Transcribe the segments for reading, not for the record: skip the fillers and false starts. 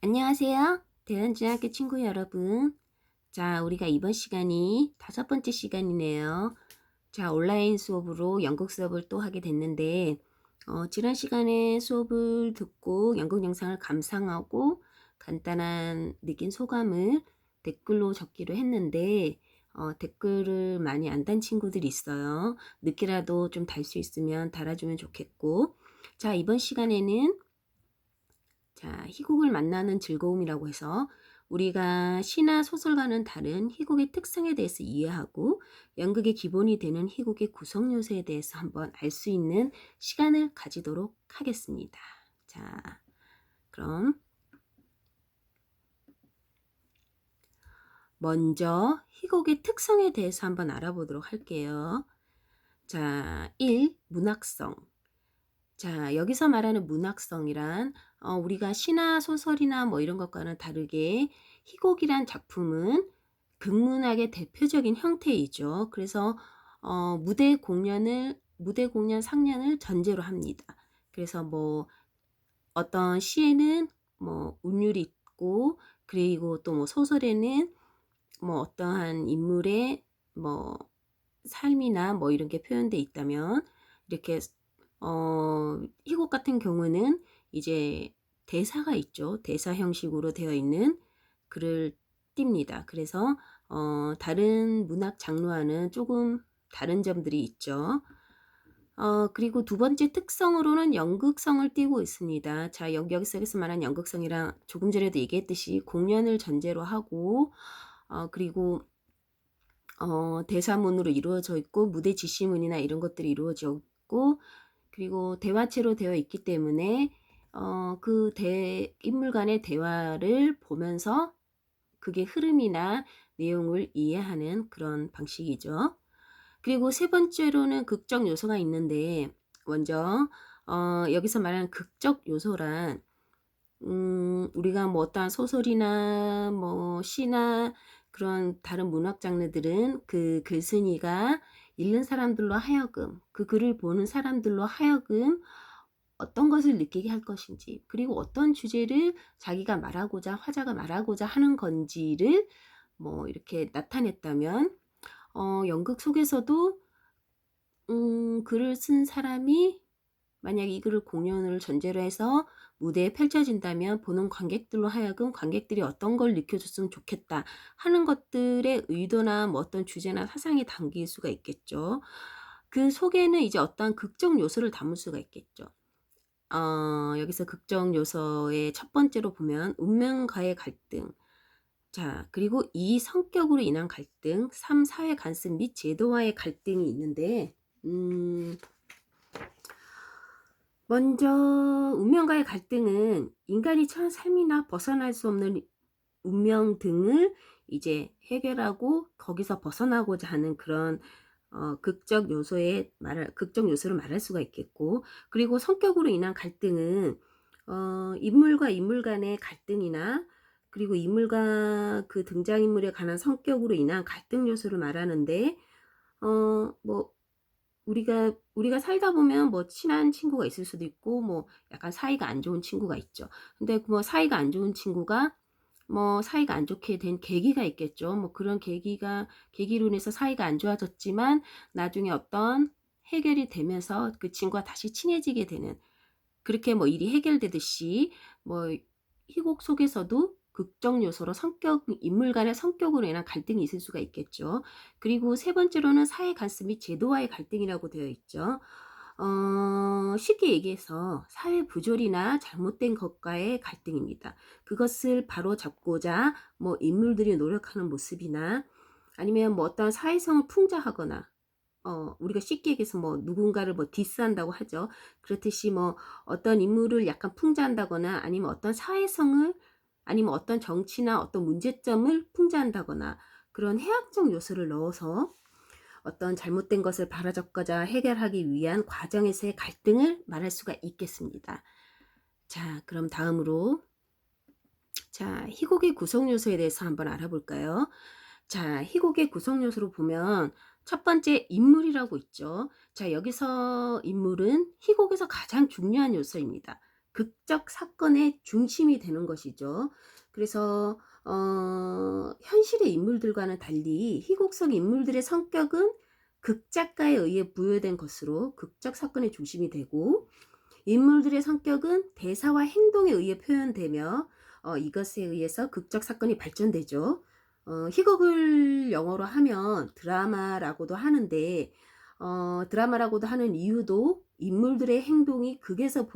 안녕하세요. 대한중학교 친구 여러분. 자, 우리가 이번 시간이 5번째 시간이네요. 자, 온라인 수업으로 연극 수업을 또 하게 됐는데, 지난 시간에 수업을 듣고 연극 영상을 감상하고 간단한 느낀 소감을 댓글로 적기로 했는데, 댓글을 많이 안 단 친구들이 있어요. 늦게라도 좀 달 수 있으면 달아주면 좋겠고, 자, 이번 시간에는 자, 희곡을 만나는 즐거움이라고 해서 우리가 시나 소설과는 다른 희곡의 특성에 대해서 이해하고 연극의 기본이 되는 희곡의 구성 요소에 대해서 한번 알 수 있는 시간을 가지도록 하겠습니다. 자, 그럼 먼저 희곡의 특성에 대해서 한번 알아보도록 할게요. 자, 1. 문학성. 자, 여기서 말하는 문학성이란 우리가 시나 소설이나 뭐 이런 것과는 다르게 희곡이란 작품은 극문학의 대표적인 형태이죠. 그래서 무대 공연 상연을 전제로 합니다. 그래서 뭐 어떤 시에는 뭐 운율이 있고, 그리고 또 뭐 소설에는 뭐 어떠한 인물의 뭐 삶이나 뭐 이런 게 표현돼 있다면, 이렇게 희곡 같은 경우는 이제 대사가 있죠. 대사 형식으로 되어 있는 글을 띱니다. 그래서 다른 문학 장르와는 조금 다른 점들이 있죠. 그리고 두 번째 특성으로는 연극성을 띠고 있습니다. 자, 여기서 말한 연극성이랑 조금 전에도 얘기했듯이 공연을 전제로 하고, 그리고 대사문으로 이루어져 있고, 무대 지시문이나 이런 것들이 이루어져 있고, 그리고 대화체로 되어 있기 때문에 그 인물 간의 대화를 보면서 그게 흐름이나 내용을 이해하는 그런 방식이죠. 그리고 세 번째로는 극적 요소가 있는데, 먼저 여기서 말하는 극적 요소란 우리가 뭐 어떠한 소설이나 뭐 시나 그런 다른 문학 장르들은 그 글쓴이가 읽는 사람들로 하여금, 그 글을 보는 사람들로 하여금 어떤 것을 느끼게 할 것인지, 그리고 어떤 주제를 자기가 말하고자, 화자가 말하고자 하는 건지를 뭐 이렇게 나타냈다면, 연극 속에서도 글을 쓴 사람이 만약 이 글을 공연을 전제로 해서 무대에 펼쳐진다면 보는 관객들로 하여금 관객들이 어떤 걸 느껴줬으면 좋겠다 하는 것들의 의도나 뭐 어떤 주제나 사상이 담길 수가 있겠죠. 그 속에는 이제 어떤 극적 요소를 담을 수가 있겠죠. 여기서 극적 요소의 첫 번째로 보면 운명과의 갈등, 자, 그리고 2. 성격으로 인한 갈등, 3. 사회 관습 및 제도와의 갈등이 있는데, 먼저 운명과의 갈등은 인간이 처한 삶이나 벗어날 수 없는 운명 등을 이제 해결하고 거기서 벗어나고자 하는 그런 극적 요소를 말할 수가 있겠고, 그리고 성격으로 인한 갈등은 인물과 인물 간의 갈등이나, 그리고 인물과 그 등장인물에 관한 성격으로 인한 갈등 요소를 말하는데, 뭐 우리가 살다 보면 뭐 친한 친구가 있을 수도 있고, 뭐 약간 사이가 안 좋은 친구가 있죠. 근데 뭐 사이가 안 좋은 친구가 뭐 사이가 안 좋게 된 계기가 있겠죠. 뭐 그런 계기로 인해서 사이가 안 좋아졌지만 나중에 어떤 해결이 되면서 그 친구와 다시 친해지게 되는, 그렇게 뭐 일이 해결되듯이 뭐 희곡 속에서도 극적 요소로 인물 간의 성격으로 인한 갈등이 있을 수가 있겠죠. 그리고 세 번째로는 사회 관습 및 제도와의 갈등이라고 되어 있죠. 쉽게 얘기해서 사회 부조리나 잘못된 것과의 갈등입니다. 그것을 바로잡고자 뭐 인물들이 노력하는 모습이나, 아니면 뭐 어떤 사회성을 풍자하거나, 우리가 쉽게 얘기해서 뭐 누군가를 뭐 디스한다고 하죠. 그렇듯이 뭐 어떤 인물을 약간 풍자한다거나, 아니면 어떤 사회성을, 아니면 어떤 정치나 어떤 문제점을 풍자한다거나, 그런 해학적 요소를 넣어서 어떤 잘못된 것을 바로잡고자 해결하기 위한 과정에서의 갈등을 말할 수가 있겠습니다. 자, 그럼 다음으로 자, 희곡의 구성 요소에 대해서 한번 알아볼까요? 자, 희곡의 구성 요소로 보면 첫 번째 인물이라고 있죠. 자, 여기서 인물은 희곡에서 가장 중요한 요소입니다. 극적 사건의 중심이 되는 것이죠. 그래서 현실의 인물들과는 달리 희곡 속 인물들의 성격은 극작가에 의해 부여된 것으로 극적 사건의 중심이 되고, 인물들의 성격은 대사와 행동에 의해 표현되며 이것에 의해서 극적 사건이 발전되죠. 희곡을 영어로 하면 드라마라고도 하는데, 드라마라고도 하는 이유도 인물들의 행동이 극에서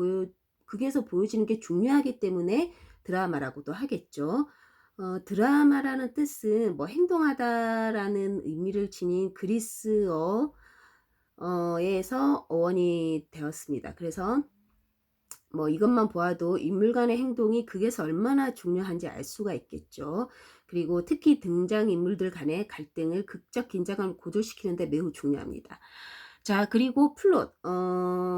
보여지는 게 중요하기 때문에 드라마라고도 하겠죠. 드라마라는 뜻은 뭐 행동하다라는 의미를 지닌 그리스어 에서 어원이 되었습니다. 그래서 뭐 이것만 보아도 인물 간의 행동이 극에서 얼마나 중요한지 알 수가 있겠죠. 그리고 특히 등장인물들 간의 갈등을 극적 긴장감을 고조시키는 데 매우 중요합니다. 자, 그리고 플롯,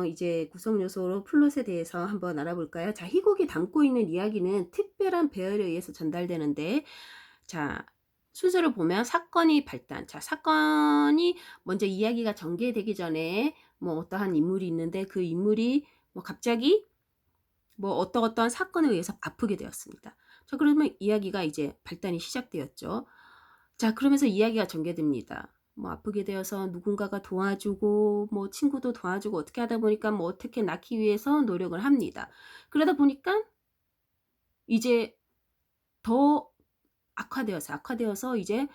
이제 구성 요소로 플롯에 대해서 한번 알아볼까요? 자, 희곡이 담고 있는 이야기는 특별한 배열에 의해서 전달되는데, 자, 순서를 보면 사건이 발단. 자, 사건이 먼저 이야기가 전개되기 전에 뭐 어떠한 인물이 있는데, 그 인물이 뭐 갑자기 뭐 어떠한 사건에 의해서 아프게 되었습니다. 자, 그러면 이야기가 이제 발단이 시작되었죠. 자, 그러면서 이야기가 전개됩니다. 뭐 아프게 되어서 누군가가 도와주고 뭐 친구도 도와주고 어떻게 하다 보니까 뭐 어떻게 낫기 위해서 노력을 합니다. 그러다 보니까 이제 더 악화되어서 이제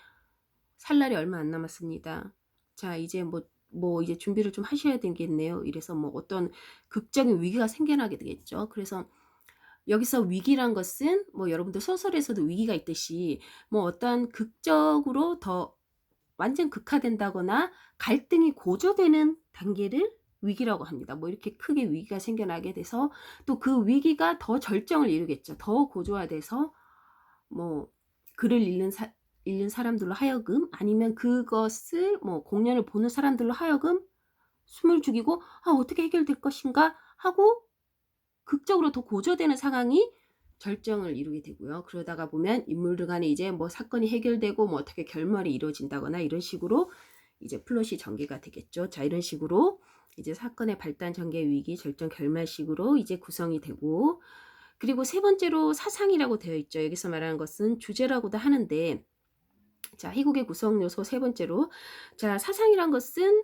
살 날이 얼마 안 남았습니다. 자, 이제 뭐 이제 준비를 좀 하셔야 되겠네요. 이래서 뭐 어떤 극적인 위기가 생겨나게 되겠죠. 그래서 여기서 위기란 것은 뭐 여러분들 소설에서도 위기가 있듯이 뭐 어떠한 극적으로 더 완전 극화된다거나 갈등이 고조되는 단계를 위기라고 합니다. 뭐 이렇게 크게 위기가 생겨나게 돼서 또 그 위기가 더 절정을 이루겠죠. 더 고조화돼서 뭐 글을 읽는 사람들로 하여금, 아니면 그것을 뭐 공연을 보는 사람들로 하여금 숨을 죽이고 '아 어떻게 해결될 것인가.' 하고 극적으로 더 고조되는 상황이 절정을 이루게 되고요. 그러다가 보면 인물들 간에 이제 뭐 사건이 해결되고 뭐 어떻게 결말이 이루어진다거나 이런 식으로 이제 플롯이 전개가 되겠죠. 자, 이런 식으로 이제 사건의 발단, 전개, 위기, 절정, 결말식으로 이제 구성이 되고, 그리고 세 번째로 사상이라고 되어 있죠. 여기서 말하는 것은 주제라고도 하는데, 자, 희곡의 구성 요소 세 번째로, 자, 사상이란 것은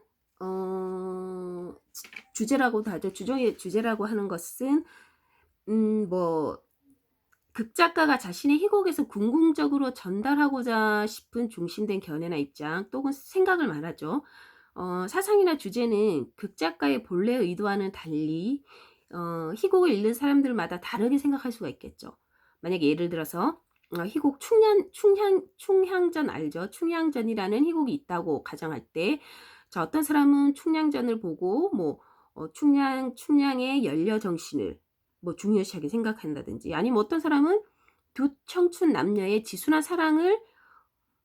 주제라고도 하죠. 주제라고 하는 것은 뭐 극작가가 자신의 희곡에서 궁극적으로 전달하고자 싶은 중심된 견해나 입장 또는 생각을 말하죠. 사상이나 주제는 극작가의 본래 의도와는 달리 희곡을 읽는 사람들마다 다르게 생각할 수가 있겠죠. 만약에 예를 들어서 희곡 충향전 알죠? 충향전이라는 희곡이 있다고 가정할 때, 자, 어떤 사람은 충향전을 보고 뭐 충량의 연려 정신을 뭐 중요시하게 생각한다든지, 아니면 어떤 사람은 두 청춘 남녀의 지순한 사랑을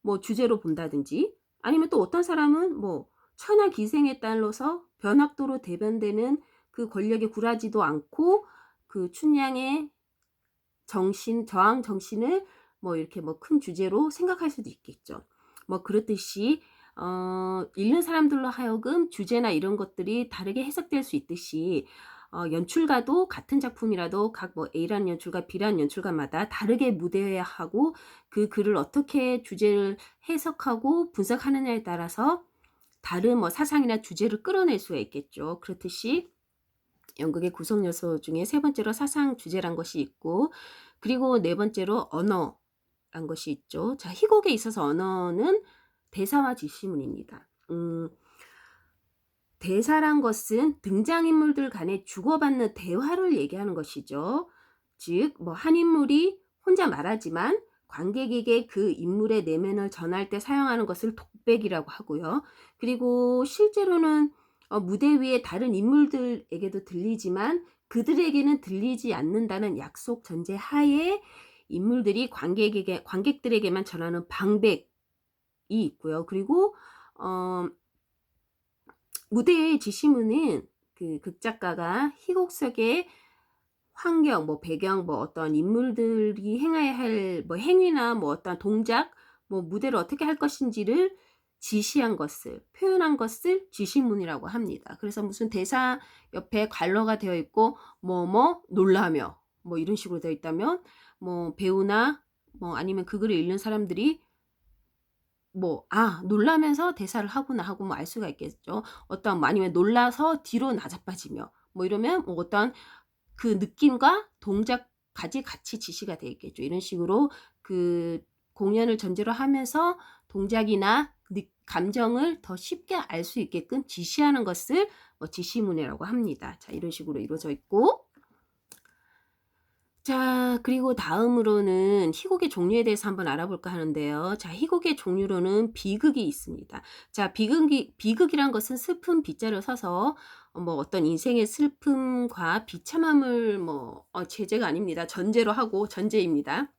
뭐 주제로 본다든지, 아니면 또 어떤 사람은 뭐 천하 기생의 딸로서 변학도로 대변되는 그 권력에 굴하지도 않고 그 춘향의 저항 정신을 뭐 이렇게 뭐 큰 주제로 생각할 수도 있겠죠. 뭐 그렇듯이 읽는 사람들로 하여금 주제나 이런 것들이 다르게 해석될 수 있듯이 연출가도 같은 작품이라도 각 뭐 A라는 연출가, B라는 연출가마다 다르게 무대하고 그 글을 어떻게 주제를 해석하고 분석하느냐에 따라서 다른 뭐 사상이나 주제를 끌어낼 수가 있겠죠. 그렇듯이 연극의 구성 요소 중에 세 번째로 사상 주제란 것이 있고, 그리고 네 번째로 언어란 것이 있죠. 자, 희곡에 있어서 언어는 대사와 지시문입니다. 대사란 것은 등장인물들 간에 주고받는 대화를 얘기하는 것이죠. 즉, 뭐 한 인물이 혼자 말하지만 관객에게 그 인물의 내면을 전할 때 사용하는 것을 독백이라고 하고요. 그리고 실제로는 무대 위에 다른 인물들에게도 들리지만 그들에게는 들리지 않는다는 약속 전제 하에 인물들이 관객들에게만 전하는 방백이 있고요. 그리고 무대의 지시문은 그 극작가가 희곡 속의 환경, 뭐 배경, 뭐 어떤 인물들이 행해야 할 뭐 행위나 뭐 어떤 동작, 뭐 무대를 어떻게 할 것인지를 지시한 것을, 표현한 것을 지시문이라고 합니다. 그래서 무슨 대사 옆에 괄호가 되어 있고 뭐뭐 놀라며 뭐 이런 식으로 되어 있다면 뭐 배우나 뭐 아니면 그 글을 읽는 사람들이 뭐 '아 놀라면서 대사를 하구나.' 하고 뭐 알 수가 있겠죠. 어떤 뭐 아니면 놀라서 뒤로 나자빠지며 뭐 이러면 뭐 어떤 그 느낌과 동작까지 같이 지시가 돼 있겠죠. 이런 식으로 그 공연을 전제로 하면서 동작이나 감정을 더 쉽게 알 수 있게끔 지시하는 것을 뭐 지시문이라고 합니다. 자 이런 식으로 이루어져 있고 자 그리고 다음으로는 희곡의 종류에 대해서 한번 알아볼까 하는데요. 자 희곡의 종류로는 비극이 있습니다. 자 비극이란 것은 슬픈 비자를 써서 뭐 어떤 인생의 슬픔과 비참함을 뭐 제재가 아닙니다. 전제로 하고 전제입니다.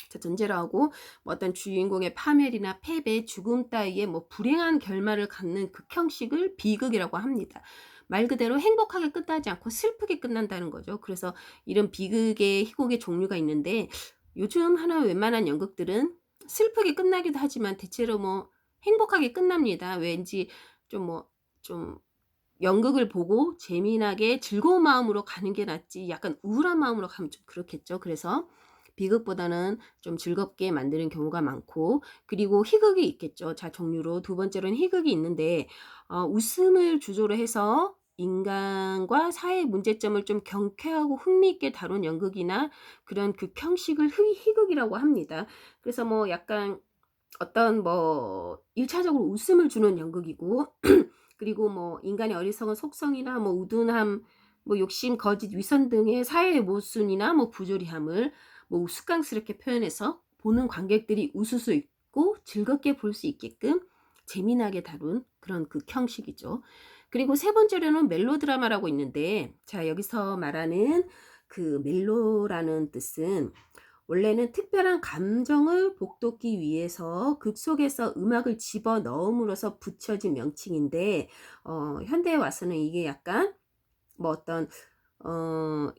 자 전제로 하고 뭐 어떤 주인공의 파멸이나 패배, 죽음 따위의 뭐 불행한 결말을 갖는 극형식을 비극이라고 합니다. 말 그대로 행복하게 끝나지 않고 슬프게 끝난다는 거죠. 그래서 이런 비극의 희곡의 종류가 있는데 요즘 하나 웬만한 연극들은 슬프게 끝나기도 하지만 대체로 뭐 행복하게 끝납니다. 왠지 좀 연극을 보고 재미나게 즐거운 마음으로 가는 게 낫지 약간 우울한 마음으로 가면 좀 그렇겠죠. 그래서 비극보다는 좀 즐겁게 만드는 경우가 많고 그리고 희극이 있겠죠. 자 종류로 두 번째로는 희극이 있는데 웃음을 주조로 해서 인간과 사회의 문제점을 좀 경쾌하고 흥미있게 다룬 연극이나 그런 극형식을 희극이라고 합니다. 그래서 뭐 약간 어떤 뭐 1차적으로 웃음을 주는 연극이고 그리고 뭐 인간의 어리석은 속성이나 뭐 우둔함, 뭐 욕심, 거짓, 위선 등의 사회의 모순이나 뭐 부조리함을 뭐 우스꽝스럽게 표현해서 보는 관객들이 웃을 수 있고 즐겁게 볼 수 있게끔 재미나게 다룬 그런 극형식이죠. 그리고 세 번째로는 멜로드라마라고 있는데 자 여기서 말하는 그 멜로라는 뜻은 원래는 특별한 감정을 북돋기 위해서 극 속에서 음악을 집어넣음으로써 붙여진 명칭인데 현대에 와서는 이게 약간 뭐 어떤 어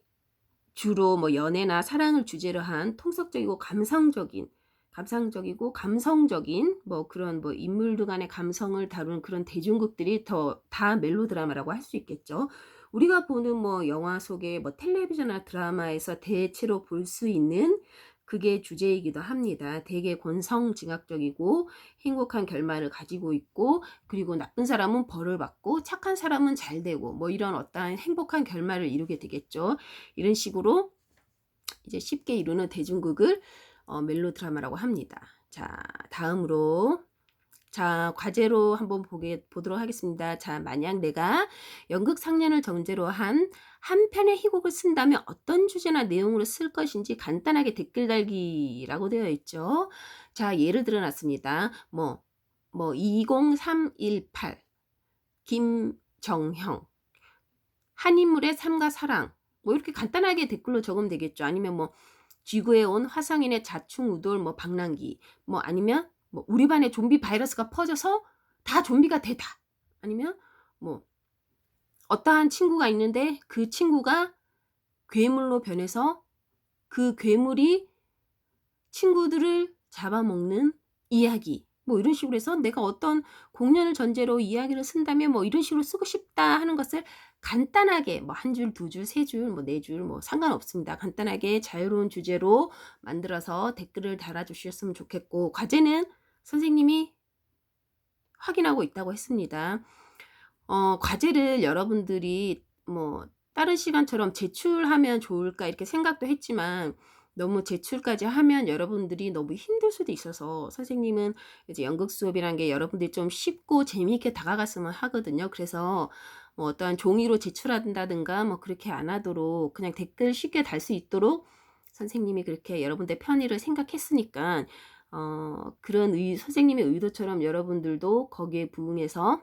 주로 뭐 연애나 사랑을 주제로 한 통속적이고 감상적이고 감성적인 뭐 그런 뭐 인물들 간의 감성을 다룬 그런 대중극들이 다 멜로드라마라고 할 수 있겠죠. 우리가 보는 뭐 영화 속에 뭐 텔레비전이나 드라마에서 대체로 볼 수 있는 그게 주제이기도 합니다. 되게 권성징악적이고 행복한 결말을 가지고 있고 그리고 나쁜 사람은 벌을 받고 착한 사람은 잘 되고 뭐 이런 어떠한 행복한 결말을 이루게 되겠죠. 이런 식으로 이제 쉽게 이루는 대중극을 멜로드라마라고 합니다. 자 다음으로 자 과제로 한번 보도록 하겠습니다. 자 만약 내가 연극 상연을 전제로 한 한 편의 희곡을 쓴다면 어떤 주제나 내용으로 쓸 것인지 간단하게 댓글 달기라고 되어 있죠. 자 예를 들어 놨습니다. 뭐 20318 김정형 한 인물의 삶과 사랑 뭐 이렇게 간단하게 댓글로 적으면 되겠죠. 아니면 뭐 지구에 온 화성인의 자충우돌 뭐 방랑기 뭐 아니면 뭐 우리 반에 좀비 바이러스가 퍼져서 다 좀비가 되다. 아니면 뭐 어떠한 친구가 있는데 그 친구가 괴물로 변해서 그 괴물이 친구들을 잡아먹는 이야기 뭐 이런 식으로 해서 내가 어떤 공연을 전제로 이야기를 쓴다면 뭐 이런 식으로 쓰고 싶다 하는 것을 간단하게 뭐 한 줄, 두 줄, 세 줄, 뭐 네 줄 뭐 상관없습니다. 간단하게 자유로운 주제로 만들어서 댓글을 달아주셨으면 좋겠고 과제는 선생님이 확인하고 있다고 했습니다. 과제를 여러분들이 뭐 다른 시간처럼 제출하면 좋을까 이렇게 생각도 했지만 너무 제출까지 하면 여러분들이 너무 힘들 수도 있어서 선생님은 이제 연극 수업이란 게 여러분들이 좀 쉽고 재미있게 다가갔으면 하거든요. 그래서 뭐 어떠한 종이로 제출한다든가 뭐 그렇게 안 하도록 그냥 댓글 쉽게 달 수 있도록 선생님이 그렇게 여러분들 편의를 생각했으니까 그런 선생님의 의도처럼 여러분들도 거기에 부응해서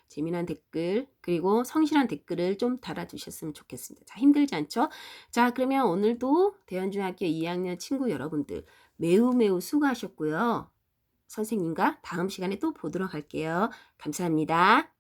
재미난 댓글 그리고 성실한 댓글을 좀 달아주셨으면 좋겠습니다. 자 힘들지 않죠? 자 그러면 오늘도 대연중학교 2학년 친구 여러분들 매우 수고하셨고요. 선생님과 다음 시간에 또 보도록 할게요. 감사합니다.